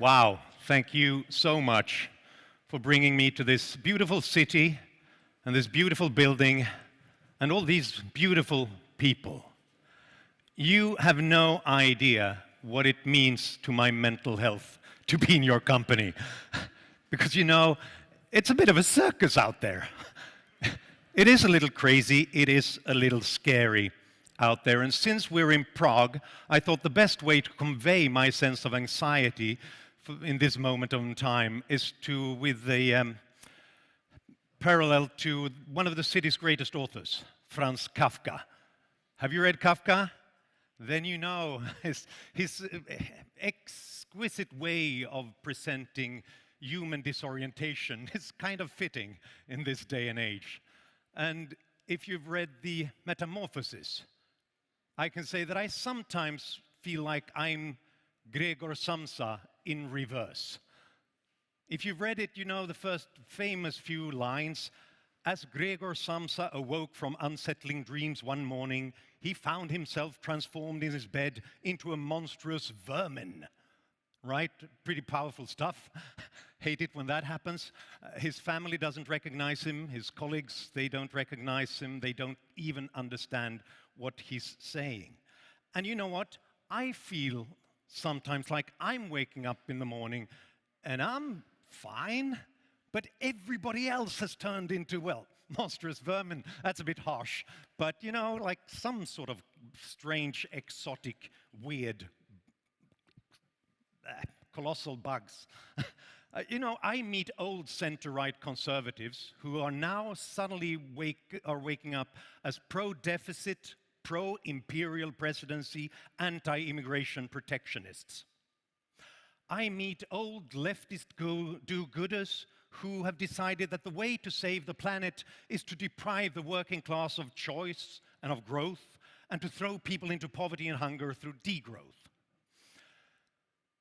Wow, thank you so much for bringing me to this beautiful city and this beautiful building and all these beautiful people. You have no idea what it means to my mental health to be in your company. Because it's a bit of a circus out there. It is a little crazy, it is a little scary out there. And since we're in Prague, I thought the best way to convey my sense of anxiety in this moment of time is with the parallel to one of the city's greatest authors, Franz Kafka. Have you read Kafka? Then you know his exquisite way of presenting human disorientation is kind of fitting in this day and age. And if you've read The Metamorphosis, I can say that I sometimes feel like I'm Gregor Samsa in reverse. If you've read it, you know the first famous few lines. As Gregor Samsa awoke from unsettling dreams one morning, he found himself transformed in his bed into a monstrous vermin. Right? Pretty powerful stuff. Hate it when that happens. His family doesn't recognize him. His colleagues, they don't recognize him. They don't even understand what he's saying. And you know what? I feel sometimes like I'm waking up in the morning and I'm fine, but everybody else has turned into, well, monstrous vermin. That's a bit harsh. But, like some sort of strange, exotic, weird colossal bugs. I meet old center-right conservatives who are now suddenly waking up as pro-deficit, pro-imperial presidency, anti-immigration protectionists. I meet old leftist do-gooders who have decided that the way to save the planet is to deprive the working class of choice and of growth, and to throw people into poverty and hunger through degrowth.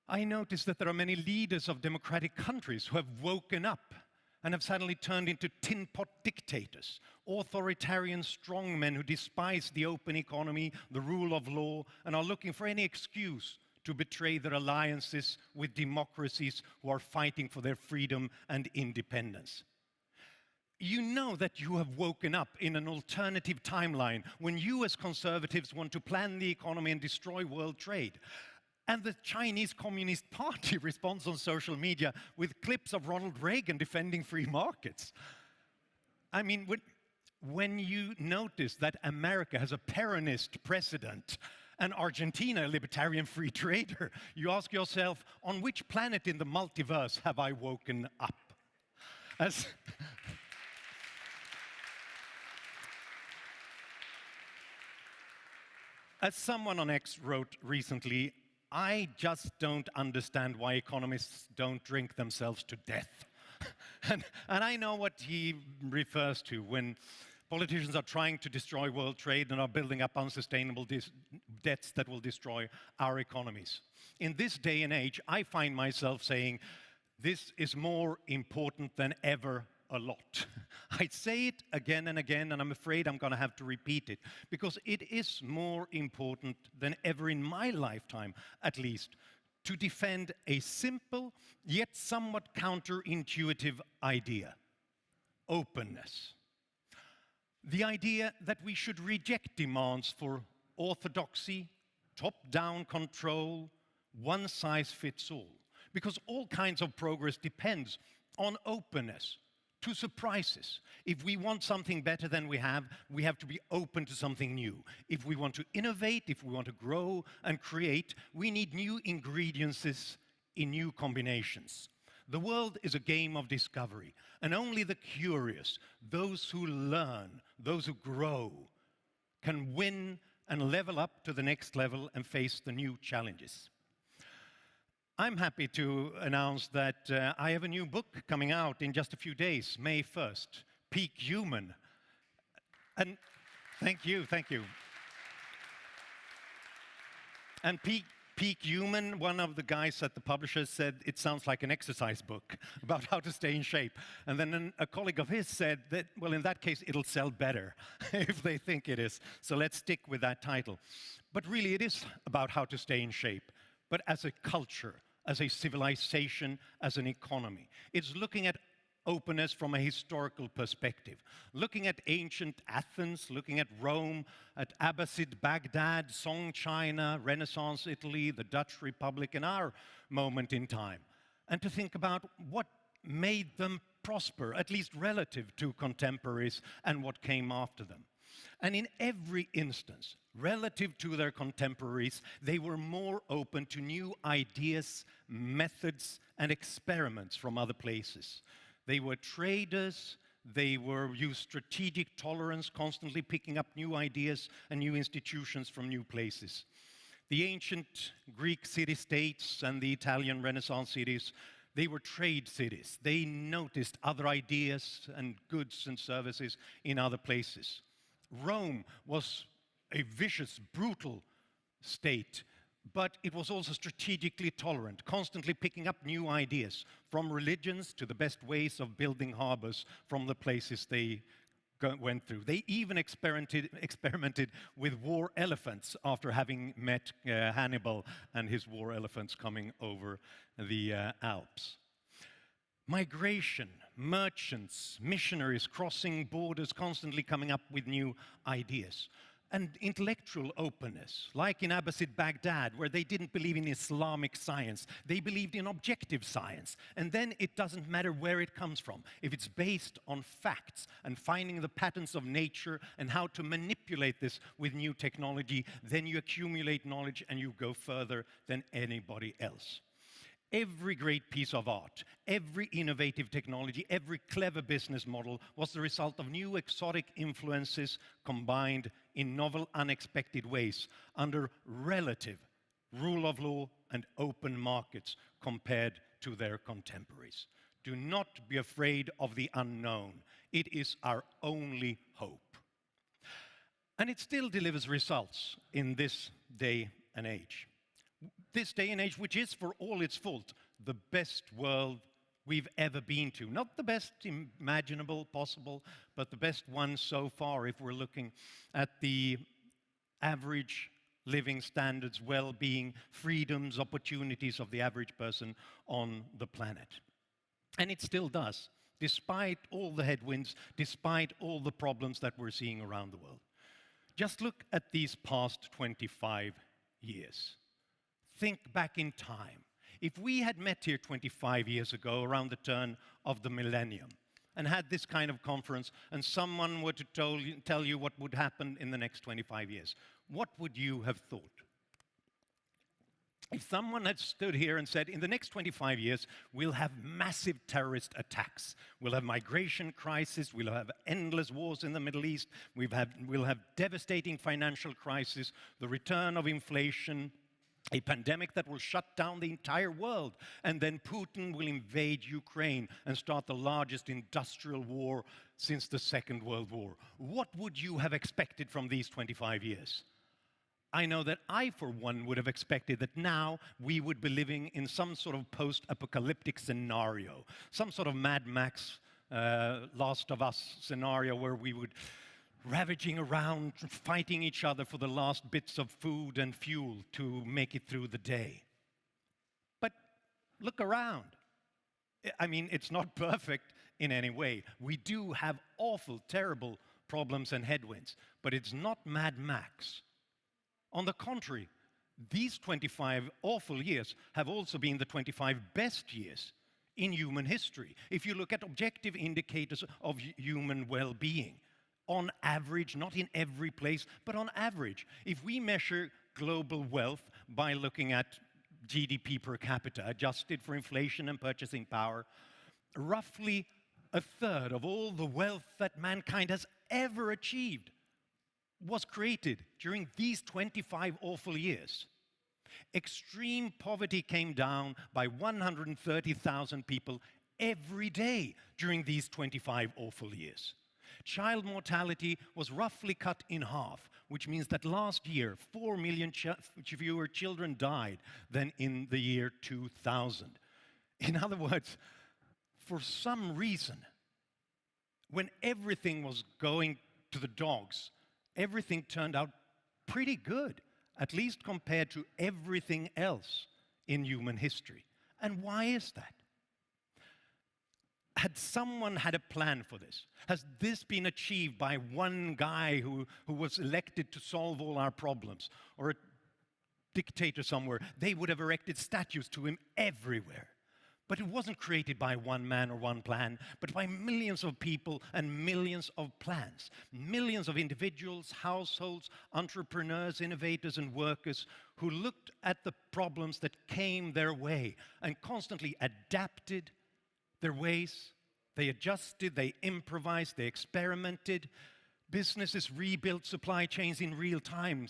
I notice that there are many leaders of democratic countries who have woken up and have suddenly turned into tin pot dictators, authoritarian strongmen who despise the open economy, the rule of law, and are looking for any excuse to betray their alliances with democracies who are fighting for their freedom and independence. You know that you have woken up in an alternative timeline when you as conservatives want to plan the economy and destroy world trade. And the Chinese Communist Party responds on social media with clips of Ronald Reagan defending free markets. I mean, when you notice that America has a Peronist president and Argentina a libertarian free trader, you ask yourself, on which planet in the multiverse have I woken up? As someone on X wrote recently, I just don't understand why economists don't drink themselves to death. and I know what he refers to when politicians are trying to destroy world trade and are building up unsustainable debts that will destroy our economies. In this day and age, I find myself saying, this is more important than ever a lot. I say it again and again, and I'm afraid I'm going to have to repeat it, because it is more important than ever in my lifetime, at least, to defend a simple, yet somewhat counterintuitive idea: openness. The idea that we should reject demands for orthodoxy, top-down control, one-size-fits-all, because all kinds of progress depends on openness to surprises. If we want something better than we have to be open to something new. If we want to innovate, if we want to grow and create, we need new ingredients in new combinations. The world is a game of discovery, and only the curious, those who learn, those who grow, can win and level up to the next level and face the new challenges. I'm happy to announce that I have a new book coming out in just a few days, May 1st, Peak Human. And thank you. And Peak Human, one of the guys at the publisher said it sounds like an exercise book about how to stay in shape. And then a colleague of his said that, well, in that case, it'll sell better if they think it is. So let's stick with that title. But really, it is about how to stay in shape, but as a culture, as a civilization, as an economy. It's looking at openness from a historical perspective, looking at ancient Athens, looking at Rome, at Abbasid Baghdad, Song China, Renaissance Italy, the Dutch Republic, in our moment in time, and to think about what made them prosper, at least relative to contemporaries, and what came after them. And in every instance, relative to their contemporaries, they were more open to new ideas, methods, and experiments from other places. They were traders, they used strategic tolerance, constantly picking up new ideas and new institutions from new places. The ancient Greek city-states and the Italian Renaissance cities, they were trade cities. They noticed other ideas and goods and services in other places. Rome was a vicious, brutal state, but it was also strategically tolerant, constantly picking up new ideas, from religions to the best ways of building harbors from the places they went through. They even experimented with war elephants after having met Hannibal and his war elephants coming over the Alps. Migration, merchants, missionaries crossing borders, constantly coming up with new ideas. And intellectual openness, like in Abbasid Baghdad, where they didn't believe in Islamic science. They believed in objective science. And then it doesn't matter where it comes from. If it's based on facts and finding the patterns of nature and how to manipulate this with new technology, then you accumulate knowledge and you go further than anybody else. Every great piece of art, every innovative technology, every clever business model was the result of new exotic influences combined in novel, unexpected ways under relative rule of law and open markets compared to their contemporaries. Do not be afraid of the unknown. It is our only hope. And it still delivers results in this day and age. This day and age, which is, for all its fault, the best world we've ever been to. Not the best imaginable, possible, but the best one so far if we're looking at the average living standards, well-being, freedoms, opportunities of the average person on the planet. And it still does, despite all the headwinds, despite all the problems that we're seeing around the world. Just look at these past 25 years. Think back in time. If we had met here 25 years ago, around the turn of the millennium, and had this kind of conference, and someone were to tell you what would happen in the next 25 years, what would you have thought? If someone had stood here and said, in the next 25 years, we'll have massive terrorist attacks, we'll have migration crisis, we'll have endless wars in the Middle East, we'll have devastating financial crisis, the return of inflation, a pandemic that will shut down the entire world, and then Putin will invade Ukraine and start the largest industrial war since the Second World War. What would you have expected from these 25 years? I know that I, for one, would have expected that now we would be living in some sort of post-apocalyptic scenario, some sort of Mad Max, Last of Us scenario where we would ravaging around, fighting each other for the last bits of food and fuel to make it through the day. But look around. I mean, it's not perfect in any way. We do have awful, terrible problems and headwinds, but it's not Mad Max. On the contrary, these 25 awful years have also been the 25 best years in human history. If you look at objective indicators of human well-being, on average, not in every place, but on average. If we measure global wealth by looking at GDP per capita, adjusted for inflation and purchasing power, roughly a third of all the wealth that mankind has ever achieved was created during these 25 awful years. Extreme poverty came down by 130,000 people every day during these 25 awful years. Child mortality was roughly cut in half, which means that last year, 4 million fewer children died than in the year 2000. In other words, for some reason, when everything was going to the dogs, everything turned out pretty good, at least compared to everything else in human history. And why is that? Had someone had a plan for this? Has this been achieved by one guy who was elected to solve all our problems? Or a dictator somewhere? They would have erected statues to him everywhere. But it wasn't created by one man or one plan, but by millions of people and millions of plans. Millions of individuals, households, entrepreneurs, innovators, and workers who looked at the problems that came their way and constantly adapted their ways. They adjusted, they improvised, they experimented. Businesses rebuilt supply chains in real time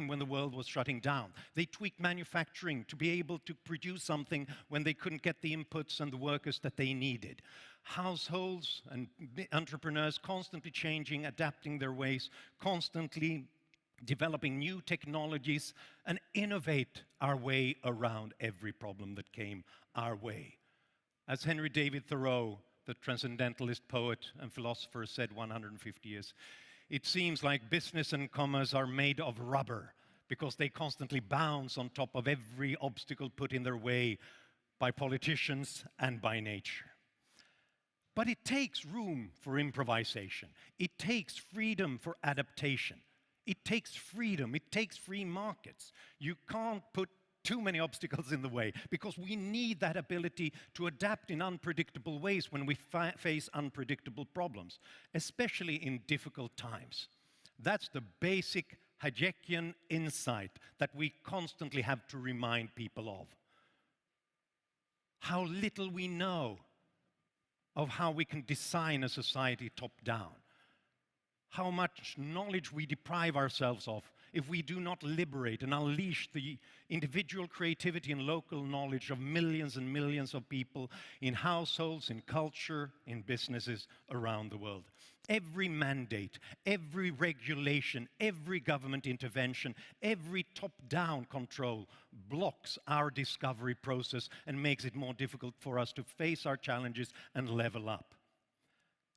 when the world was shutting down. They tweaked manufacturing to be able to produce something when they couldn't get the inputs and the workers that they needed. Households and entrepreneurs constantly changing, adapting their ways, constantly developing new technologies and innovate our way around every problem that came our way. As Henry David Thoreau, the transcendentalist poet and philosopher, said 150 years, it seems like business and commerce are made of rubber because they constantly bounce on top of every obstacle put in their way by politicians and by nature. But it takes room for improvisation. It takes freedom for adaptation. It takes freedom. It takes free markets. You can't put too many obstacles in the way, because we need that ability to adapt in unpredictable ways when we face unpredictable problems, especially in difficult times. That's the basic Hayekian insight that we constantly have to remind people of. How little we know of how we can design a society top-down. How much knowledge we deprive ourselves of if we do not liberate and unleash the individual creativity and local knowledge of millions and millions of people in households, in culture, in businesses around the world. Every mandate, every regulation, every government intervention, every top-down control blocks our discovery process and makes it more difficult for us to face our challenges and level up.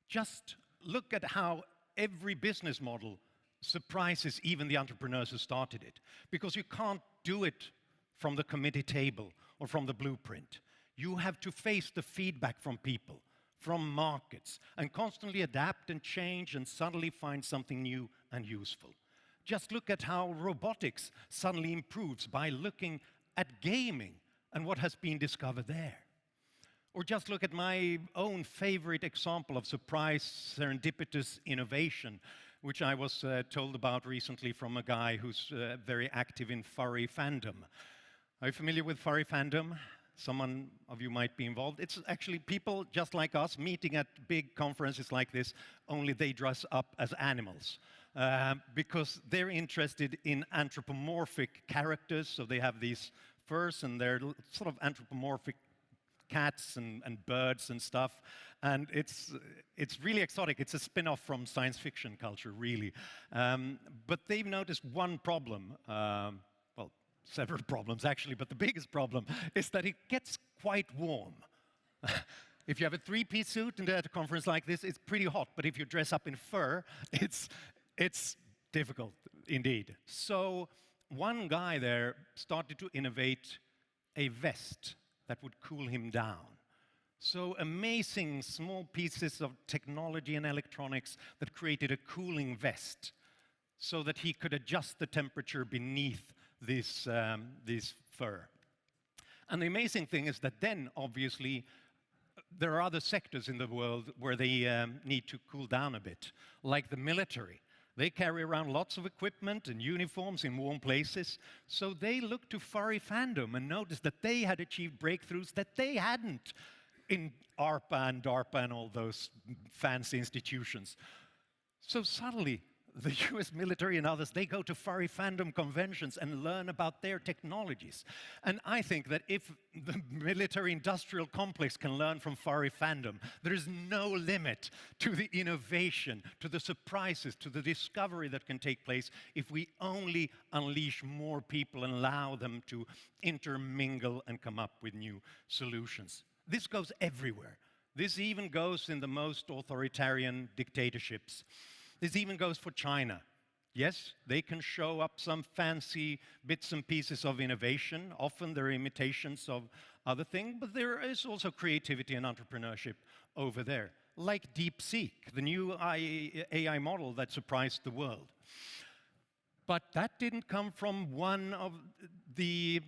Just look at how every business model surprises even the entrepreneurs who started it, because you can't do it from the committee table or from the blueprint. You have to face the feedback from people, from markets, and constantly adapt and change and suddenly find something new and useful. Just look at how robotics suddenly improves by looking at gaming and what has been discovered there. Or just look at my own favorite example of surprise serendipitous innovation, which I was told about recently from a guy who's very active in furry fandom. Are you familiar with furry fandom? Some of you might be involved. It's actually people just like us meeting at big conferences like this, only they dress up as animals. Because they're interested in anthropomorphic characters, so they have these furs and they're sort of anthropomorphic cats and birds and stuff, and it's really exotic. It's a spin-off from science fiction culture, really. But they've noticed one problem, well, several problems actually, but the biggest problem is that it gets quite warm. If you have a three-piece suit and at a conference like this, it's pretty hot, but if you dress up in fur, it's difficult indeed. So one guy there started to innovate a vest that would cool him down. So amazing small pieces of technology and electronics that created a cooling vest so that he could adjust the temperature beneath this fur. And the amazing thing is that then, obviously, there are other sectors in the world where they need to cool down a bit, like the military. They carry around lots of equipment and uniforms in warm places, so they looked to furry fandom and noticed that they had achieved breakthroughs that they hadn't in ARPA and DARPA and all those fancy institutions. So suddenly, the US military and others, they go to furry fandom conventions and learn about their technologies. And I think that if the military-industrial complex can learn from furry fandom, there is no limit to the innovation, to the surprises, to the discovery that can take place if we only unleash more people and allow them to intermingle and come up with new solutions. This goes everywhere. This even goes in the most authoritarian dictatorships. This even goes for China. Yes, they can show up some fancy bits and pieces of innovation. Often they're imitations of other thing, but there is also creativity and entrepreneurship over there, like DeepSeek, the new AI model that surprised the world. But that didn't come from one of the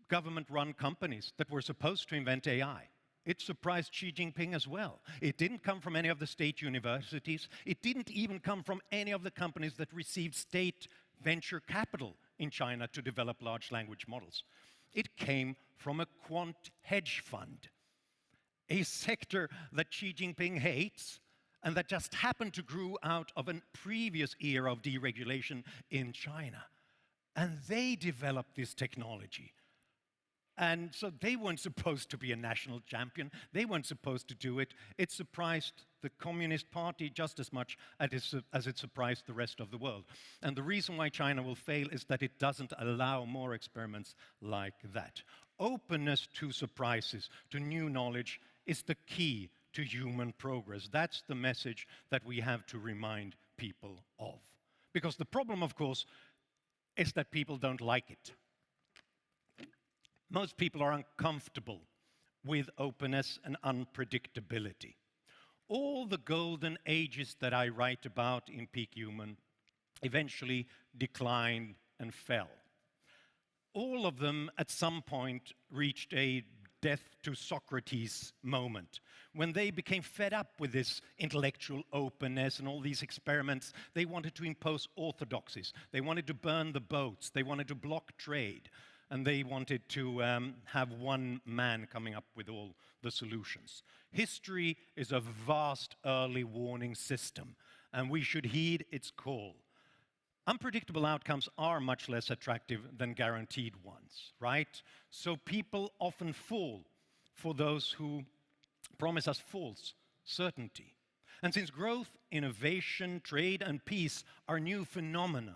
government-run companies that were supposed to invent AI. It surprised Xi Jinping as well. It didn't come from any of the state universities. It didn't even come from any of the companies that received state venture capital in China to develop large language models. It came from a quant hedge fund, a sector that Xi Jinping hates and that just happened to grow out of a previous era of deregulation in China. And they developed this technology. And so they weren't supposed to be a national champion. They weren't supposed to do it. It surprised the Communist Party just as much as it surprised the rest of the world. And the reason why China will fail is that it doesn't allow more experiments like that. Openness to surprises, to new knowledge, is the key to human progress. That's the message that we have to remind people of. Because the problem, of course, is that people don't like it. Most people are uncomfortable with openness and unpredictability. All the golden ages that I write about in Peak Human eventually declined and fell. All of them at some point reached a death to Socrates moment. When they became fed up with this intellectual openness and all these experiments, they wanted to impose orthodoxies. They wanted to burn the boats. They wanted to block trade. And they wanted to have one man coming up with all the solutions. History is a vast early warning system, and we should heed its call. Unpredictable outcomes are much less attractive than guaranteed ones, right? So people often fall for those who promise us false certainty. And since growth, innovation, trade, and peace are new phenomena,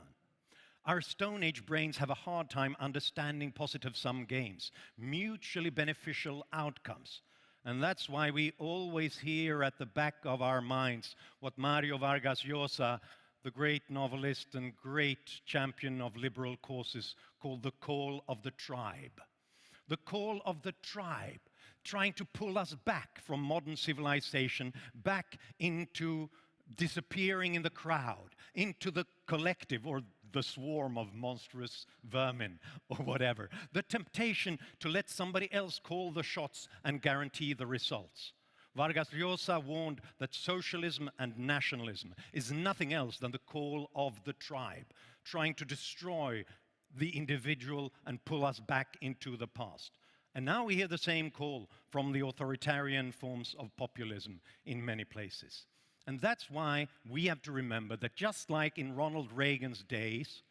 our Stone Age brains have a hard time understanding positive-sum games, mutually beneficial outcomes. And that's why we always hear at the back of our minds what Mario Vargas Llosa, the great novelist and great champion of liberal causes, called the call of the tribe. The call of the tribe, trying to pull us back from modern civilization, back into disappearing in the crowd, into the collective or the swarm of monstrous vermin or whatever. The temptation to let somebody else call the shots and guarantee the results. Vargas Llosa warned that socialism and nationalism is nothing else than the call of the tribe, trying to destroy the individual and pull us back into the past. And now we hear the same call from the authoritarian forms of populism in many places. And that's why we have to remember that just like in Ronald Reagan's days,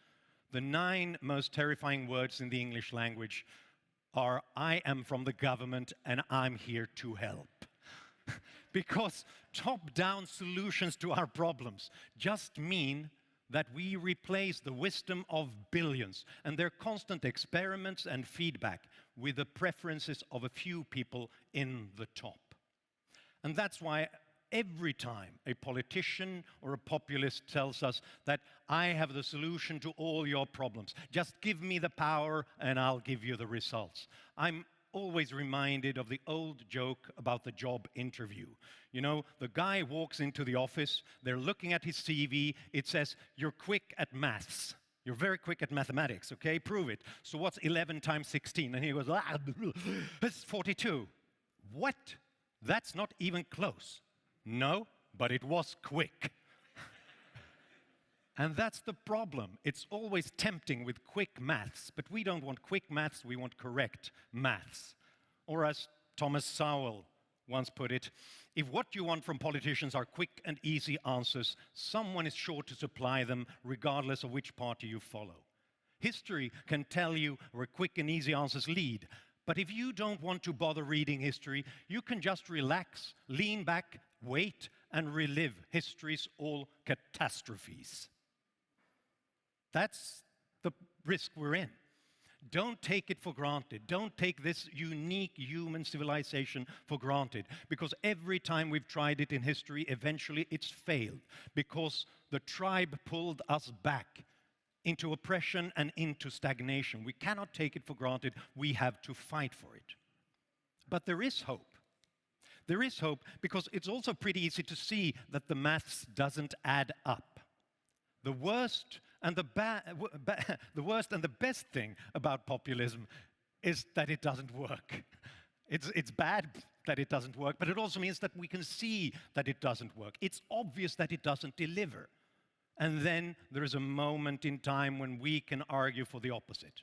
the 9 most terrifying words in the English language are, "I am from the government and I'm here to help." Because top-down solutions to our problems just mean that we replace the wisdom of billions and their constant experiments and feedback with the preferences of a few people in the top. And that's why every time a politician or a populist tells us that I have the solution to all your problems, just give me the power and I'll give you the results, I'm always reminded of the old joke about the job interview. You know, the guy walks into the office, they're looking at his CV, it says, "You're quick at maths. You're very quick at mathematics, okay? Prove it. So what's 11 times 16? And he goes, it's 42. What? That's not even close. No, but it was quick. And that's the problem. It's always tempting with quick maths, but we don't want quick maths, we want correct maths. Or as Thomas Sowell once put it, if what you want from politicians are quick and easy answers, someone is sure to supply them regardless of which party you follow. History can tell you where quick and easy answers lead, but if you don't want to bother reading history, you can just relax, lean back, wait, and relive history's all catastrophes. That's the risk we're in. Don't take it for granted. Don't take this unique human civilization for granted, because every time we've tried it in history, eventually it's failed, because the tribe pulled us back into oppression and into stagnation. We cannot take it for granted. We have to fight for it. But there is hope. There is hope because it's also pretty easy to see that the maths doesn't add up. The worst and the worst and the best thing about populism is that it doesn't work. It's bad that it doesn't work, but it also means that we can see that it doesn't work. It's obvious that it doesn't deliver. And then there is a moment in time when we can argue for the opposite.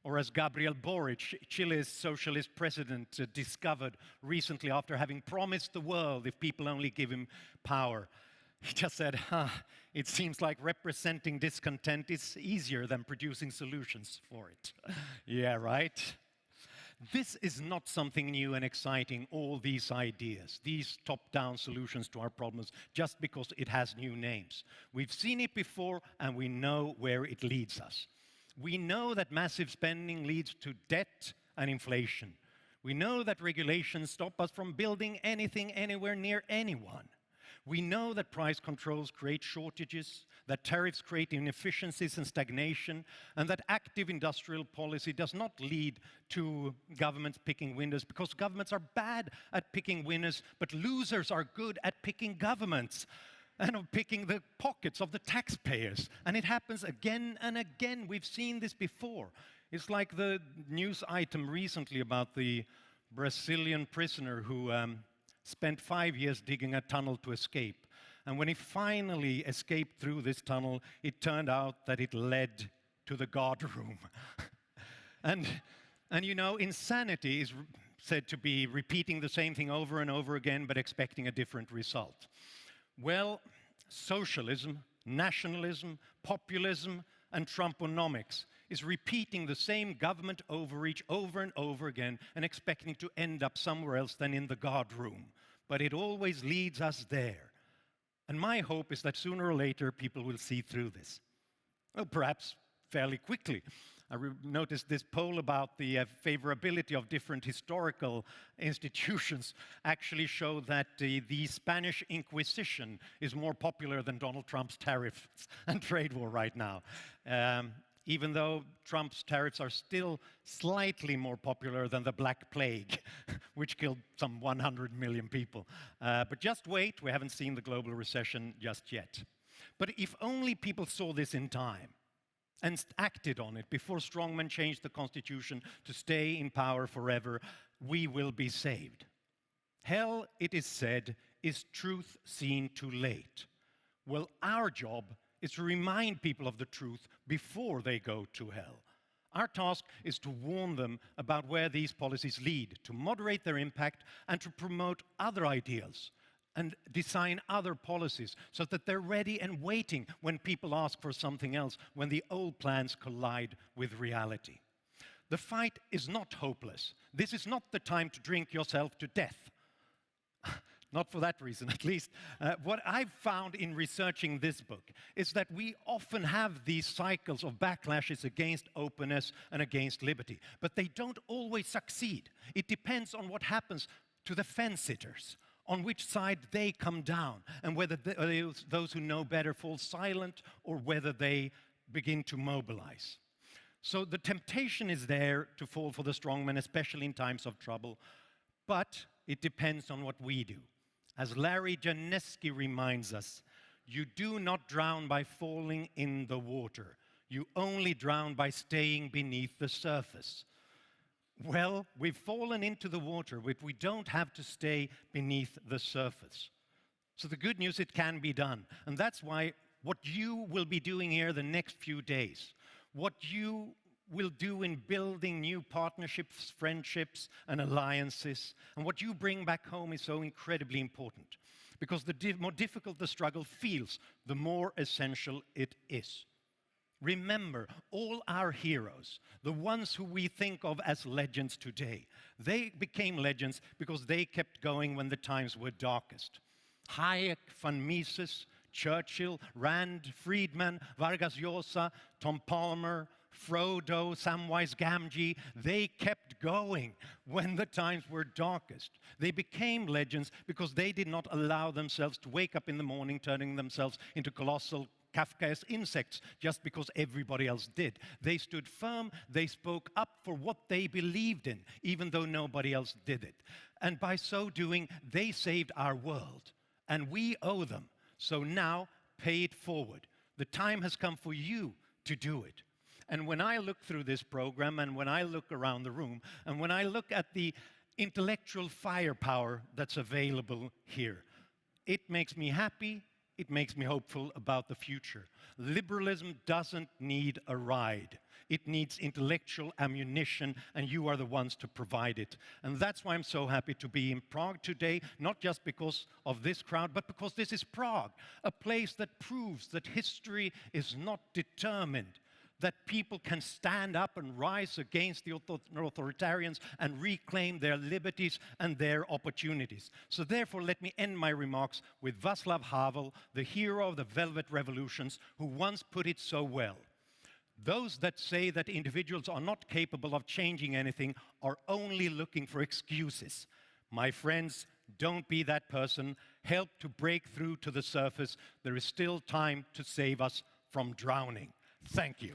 Or as Gabriel Boric, Chile's socialist president, discovered recently after having promised the world if people only give him power. He just said, it seems like representing discontent is easier than producing solutions for it. Yeah, right? This is not something new and exciting, all these ideas, these top-down solutions to our problems, just because it has new names. We've seen it before, and we know where it leads us. We know that massive spending leads to debt and inflation. We know that regulations stop us from building anything anywhere near anyone. We know that price controls create shortages, that tariffs create inefficiencies and stagnation, and that active industrial policy does not lead to governments picking winners, because governments are bad at picking winners, but losers are good at picking governments and of picking the pockets of the taxpayers. And it happens again and again. We've seen this before. It's like the news item recently about the Brazilian prisoner who spent 5 years digging a tunnel to escape. And when he finally escaped through this tunnel, it turned out that it led to the guard room. and you know, insanity is said to be repeating the same thing over and over again, but expecting a different result. Well, socialism, nationalism, populism, and Trumponomics is repeating the same government overreach over and over again and expecting to end up somewhere else than in the guard room. But it always leads us there. And my hope is that sooner or later people will see through this. Well, perhaps fairly quickly. I noticed this poll about the favorability of different historical institutions actually show that the Spanish Inquisition is more popular than Donald Trump's tariffs and trade war right now. Even though Trump's tariffs are still slightly more popular than the Black Plague, which killed some 100 million people. But just wait, we haven't seen the global recession just yet. But if only people saw this in time and acted on it before strongmen changed the constitution to stay in power forever, we will be saved. Hell, it is said, is truth seen too late. Well, our job is to remind people of the truth before they go to hell. Our task is to warn them about where these policies lead, to moderate their impact, and to promote other ideals and design other policies so that they're ready and waiting when people ask for something else, when the old plans collide with reality. The fight is not hopeless. This is not the time to drink yourself to death. Not for that reason, at least. What I've found in researching this book is that we often have these cycles of backlashes against openness and against liberty, but they don't always succeed. It depends on what happens to the fence-sitters, on which side they come down, and whether those who know better fall silent or whether they begin to mobilize. So the temptation is there to fall for the strongmen, especially in times of trouble, but it depends on what we do. As Larry Janeski reminds us, you do not drown by falling in the water. You only drown by staying beneath the surface. Well, we've fallen into the water, but we don't have to stay beneath the surface. So the good news, it can be done. And that's why what you will be doing here the next few days, what you will do in building new partnerships, friendships, and alliances, and what you bring back home is so incredibly important. Because the more difficult the struggle feels, the more essential it is. Remember, all our heroes, the ones who we think of as legends today, they became legends because they kept going when the times were darkest. Hayek, von Mises, Churchill, Rand, Friedman, Vargas Llosa, Tom Palmer, Frodo, Samwise Gamgee, they kept going when the times were darkest. They became legends because they did not allow themselves to wake up in the morning turning themselves into colossal Kafkaesque insects just because everybody else did. They stood firm, they spoke up for what they believed in, even though nobody else did it. And by so doing, they saved our world. And we owe them. So now, pay it forward. The time has come for you to do it. And when I look through this program, and when I look around the room, and when I look at the intellectual firepower that's available here, it makes me happy, it makes me hopeful about the future. Liberalism doesn't need a ride. It needs intellectual ammunition, and you are the ones to provide it. And that's why I'm so happy to be in Prague today, not just because of this crowd, but because this is Prague, a place that proves that history is not determined, that people can stand up and rise against the authoritarians and reclaim their liberties and their opportunities. So therefore, let me end my remarks with Václav Havel, the hero of the Velvet Revolutions, who once put it so well. Those that say that individuals are not capable of changing anything are only looking for excuses. My friends, don't be that person. Help to break through to the surface. There is still time to save us from drowning. Thank you.